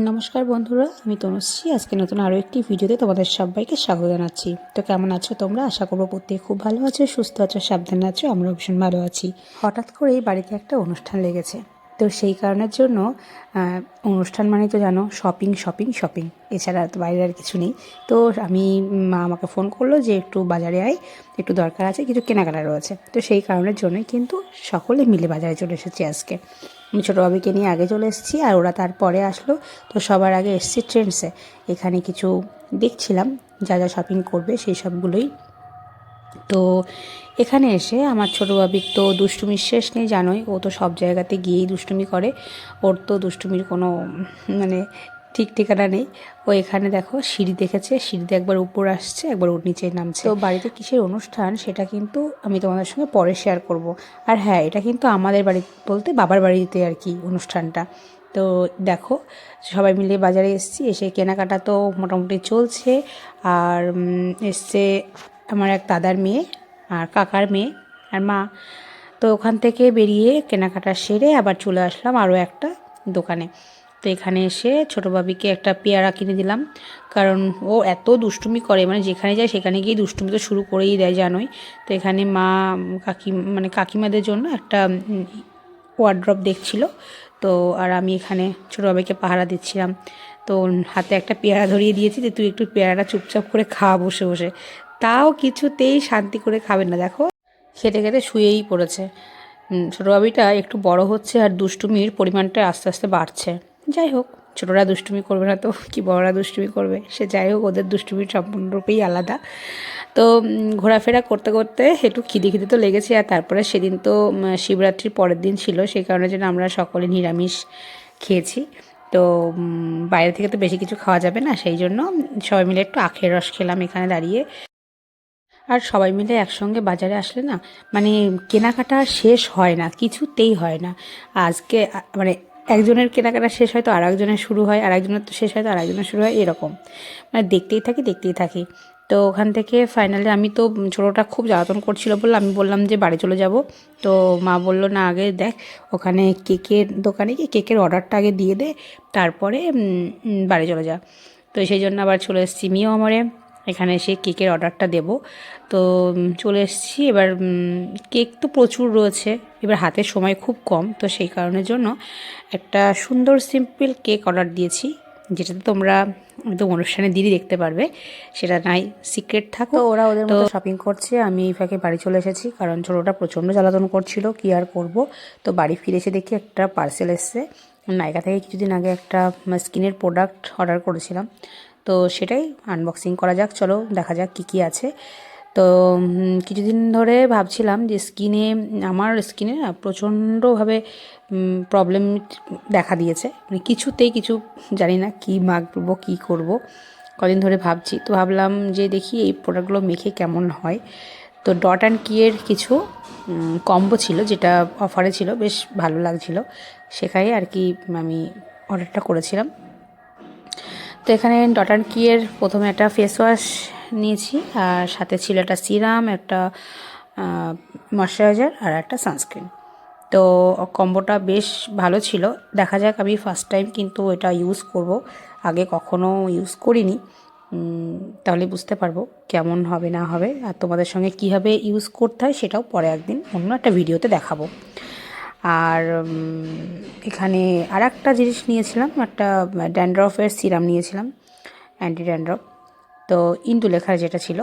নমস্কার বন্ধুরা, আমি তনুশ্রী। আজকে নতুন আরও একটি ভিডিওতে তোমাদের সবাইকে স্বাগত জানাচ্ছি। তো কেমন আছো তোমরা? আশা করবো প্রত্যেকে খুব ভালো আছো, সুস্থ আছো, সাবধানে আছো। আমরাও ভীষণ ভালো আছি। হঠাৎ করেই বাড়িতে একটা অনুষ্ঠান লেগেছে, তো সেই কারণের জন্য অনুষ্ঠান মানে তো জানো, শপিং শপিং শপিং, এছাড়া তো বাইরে আর কিছু নেই। তো মা আমাকে ফোন করলো যে একটু বাজারে আয়, একটু দরকার আছে, কিছু কেনাকাটা রয়েছে। তো সেই কারণের জন্যই কিন্তু সকলে মিলে বাজারে চলে এসেছি আজকে। আমি ছোটো বাবিকে নিয়ে আগে চলে এসেছি, আর ওরা তারপরে আসলো। তো সবার আগে এসেছি ট্রেন্ডসে। এখানে কিছু দেখছিলাম যা যা শপিং করবে সেই সবগুলোই। তো এখানে এসে আমার ছোটো বাবির তো দুষ্টুমির শেষ নেই, জানোই। ও তো সব জায়গাতে গিয়েই দুষ্টুমি করে, ওর তো দুষ্টুমির কোনো মানে ঠিক ঠিকানা নেই। ও এখানে দেখো সিঁড়ি দেখেছে, সিঁড়িতে একবার উপর আসছে, একবার ওর নিচে নামছে। তো বাড়িতে কিসের অনুষ্ঠান সেটা কিন্তু আমি তোমাদের সঙ্গে পরে শেয়ার করব। আর হ্যাঁ, এটা কিন্তু আমাদের বাড়ি বলতে বাবার বাড়িতে আর কি অনুষ্ঠানটা। তো দেখো, সবাই মিলে বাজারে এসেছি, এসে কেনাকাটা তো মোটামুটি চলছে। আর এসছে আমার এক দাদার মেয়ে আর কাকার মেয়ে আর মা। তো ওখান থেকে বেরিয়ে কেনাকাটা সেরে আবার চলে আসলাম আরও একটা দোকানে। তো এখানে এসে ছোটো বাবিকে একটা পেয়ারা কিনে দিলাম, কারণ ও এত দুষ্টুমি করে, মানে যেখানে যায় সেখানে গিয়ে দুষ্টুমি তো শুরু করেই দেয়, জানোই। তো এখানে মা কাকিমাদের জন্য একটা ওয়ার্ড্রপ দেখছিল। তো আর আমি এখানে ছোটো বাবিকে পাহারা দিচ্ছিলাম। তো হাতে একটা পেয়ারা ধরিয়ে দিয়েছি যে তুই একটু পেয়ারাটা চুপচাপ করে খা বসে বসে। তাও কিছুতেই শান্তি করে খাবেন না, দেখো খেতে খেতে শুয়েই পড়েছে। ছোটো বাবিটা একটু বড় হচ্ছে আর দুষ্টুমির পরিমাণটা আস্তে আস্তে বাড়ছে। যাই হোক, ছোটরা দুষ্টুমি করবে না তো কি বড়রা দুষ্টুমি করবে, সে যাই হোক, ওদের দুষ্টুমির সম্পূর্ণরূপেই আলাদা। তো ঘোরাফেরা করতে করতে একটু খিদে খিদে তো লেগেছে। আর তারপরে সেদিন তো শিবরাত্রির পরের দিন ছিল, সেই কারণে যেন আমরা সকলে নিরামিষ খেয়েছি। তো বাইরে থেকে তো বেশি কিছু খাওয়া যাবে না, সেই জন্য সবাই মিলে একটু আখের রস খেলাম এখানে দাঁড়িয়ে। আর সবাই মিলে একসঙ্গে বাজারে আসলে না, মানে কেনাকাটা শেষ হয় না, কিছুতেই হয় না। আজকে মানে একজনের কেনাকাটা শেষ হয় তো আর একজনের শুরু হয়, আর একজনের তো শেষ হয় তো আর একজনের শুরু হয়, এরকম মানে দেখতেই থাকি। তো ওখান থেকে ফাইনালি আমি তো ছোটোটা খুব জ্বালাতন করছিল বলে আমি বললাম যে বাড়ি চলে যাব। তো মা বলল না, আগে দেখ ওখানে কেকের দোকানে গিয়ে কেকের অর্ডারটা আগে দিয়ে দে, তারপরে বাড়ি চলে যা। তো সেই জন্য আবার চলে এসেছি মিও আমারে, এখানে এসে কেকের অর্ডারটা দেব। তো চলে এসেছি। এবার কেক তো প্রচুর রয়েছে, এবার হাতের সময় খুব কম, তো সেই কারণের জন্য একটা সুন্দর সিম্পল কেক অর্ডার দিয়েছি, যেটাতে তোমরা একদম অনুষ্ঠানে দিদি দেখতে পারবে, সেটা নাই সিক্রেট থাকো। তো ওরা ওদের মতো শপিং করছে, আমি এই ফাঁকে বাড়ি চলে এসেছি, কারণ ছোটোটা প্রচণ্ড জ্বালাতন করছিল, কী আর করবো। তো বাড়ি ফিরে এসে দেখি একটা পার্সেল এসছে। নাইকা থেকে কিছুদিন আগে একটা স্কিনের প্রোডাক্ট অর্ডার করেছিলাম, তো সেটাই আনবক্সিং করা যাক, চলো দেখা যাক কী আছে। তো কিছুদিন ধরে ভাবছিলাম যে আমার স্কিনে না প্রচণ্ডভাবে প্রবলেম দেখা দিয়েছে, মানে কিছুতেই কিছু জানি না কি মাখবো কী করব, কদিন ধরে ভাবছি। তো ভাবলাম যে দেখি এই প্রোডাক্টগুলো মেখে কেমন হয়। তো ডট অ্যান্ড কিয়ের কিছু কম্বো ছিল, যেটা অফারে ছিল, বেশ ভালো লাগছিল, সেখানে আর কি আমি অর্ডারটা করেছিলাম। তো এখানে ডট অ্যান্ড কিয়ের প্রথমে একটা ফেস ওয়াশ নিয়েছি, আর সাথে ছিল একটা সিরাম, একটা ময়শ্চারাইজার আর একটা সানস্ক্রিন। তো কম্বোটা বেশ ভালো ছিল, দেখা যাক। আমি ফার্স্ট টাইম কিন্তু এটা ইউজ করব, আগে কখনো ইউজ করিনি, তাহলে বুঝতে পারবো কেমন হবে না হবে। আর তোমাদের সঙ্গে কীভাবে ইউজ করতে হয় সেটাও পরে একদিন অন্য একটা ভিডিওতে দেখাবো। আর এখানে আর একটা জিনিস নিয়েছিলাম, একটা ড্যান্ড্রফের সিরাম নিয়েছিলাম, অ্যান্টি ড্যান্ড্রফ, তো ইন্দুলেখার যেটা ছিল।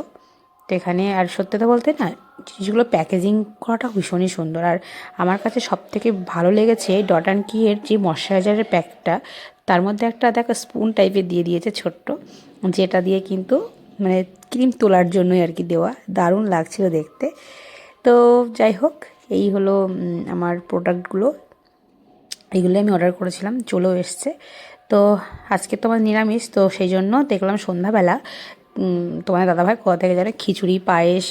তো এখানে আর সত্যি তো বলতে না, জিনিসগুলো প্যাকেজিং করাটা ভীষণই সুন্দর। আর আমার কাছে সবথেকে ভালো লেগেছে ডট অ্যান্ড কিয়ের যে ময়শ্চারাইজারের প্যাকটা, তার মধ্যে একটা দেখো স্পুন টাইপের দিয়ে দিয়েছে ছোট্ট, যেটা দিয়ে কিন্তু মানে ক্রিম তোলার জন্যই আর কি দেওয়া, দারুণ লাগছিল দেখতে। তো যাই হোক, এই হলো আমার প্রোডাক্টগুলো, এগুলো আমি অর্ডার করেছিলাম, চলেও এসছে। তো আজকে তো আমার নিরামিষ, তো সেই জন্য দেখলাম সন্ধ্যাবেলা তোমার দাদাভাই কোথা থেকে যেন খিচুড়ি, পায়েস,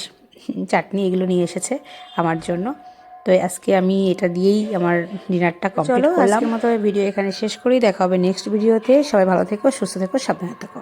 চাটনি এগুলো নিয়ে এসেছে আমার জন্য। তো আজকে আমি এটা দিয়েই আমার ডিনারটা কমপ্লিট করলাম। আজকের মতো ভিডিও এখানে শেষ করেই দেখা হবে নেক্সট ভিডিওতে। সবাই ভালো থেকো, সুস্থ থেকো, সাবধানে থেকো।